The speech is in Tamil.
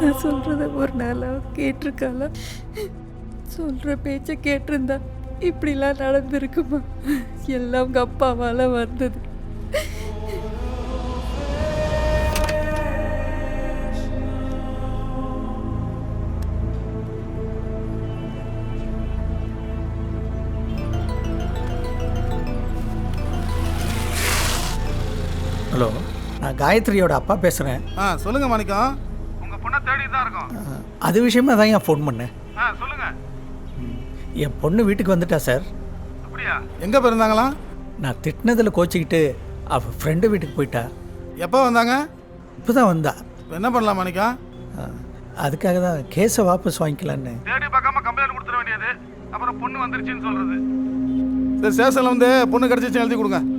நான் சொல்கிறத ஒரு நாளாக கேட்டிருக்காளா? சொல்கிற பேச்சை கேட்டிருந்தா இப்படிலாம் நடந்திருக்குமா? எல்லாம் உங்கள் அப்பாவால் வந்தது. ஹலோ, நான் காயத்ரியோட அப்பா பேசுகிறேன். சொல்லுங்கள் மாணிக்கம். உங்கள் பொண்ணை தேடி தான் இருக்கோம். அது விஷயமா தான் ஏன் ஃபோன் பண்ணேன். சொல்லுங்கள். என் பொண்ணு வீட்டுக்கு வந்துட்டா சார். அப்படியா? எங்கே போயிருந்தாங்களா? நான் திட்டினதில் கோச்சிக்கிட்டு அவள் ஃப்ரெண்டு வீட்டுக்கு போயிட்டா. எப்போ வந்தாங்க? இப்போ தான் வந்தா. என்ன பண்ணலாம் மாணிக்கம்? அதுக்காக தான் கேஸை வாபஸ் வாங்கிக்கலான்னு. தேடி பார்க்காம கம்ப்ளைண்ட் கொடுத்துட வேண்டியது. அப்புறம் பொண்ணு வந்துருச்சுன்னு சொல்கிறது. சரி, ஸ்டேஷனில் வந்து பொண்ணு கிடச்சிச்சு எழுதி கொடுங்க.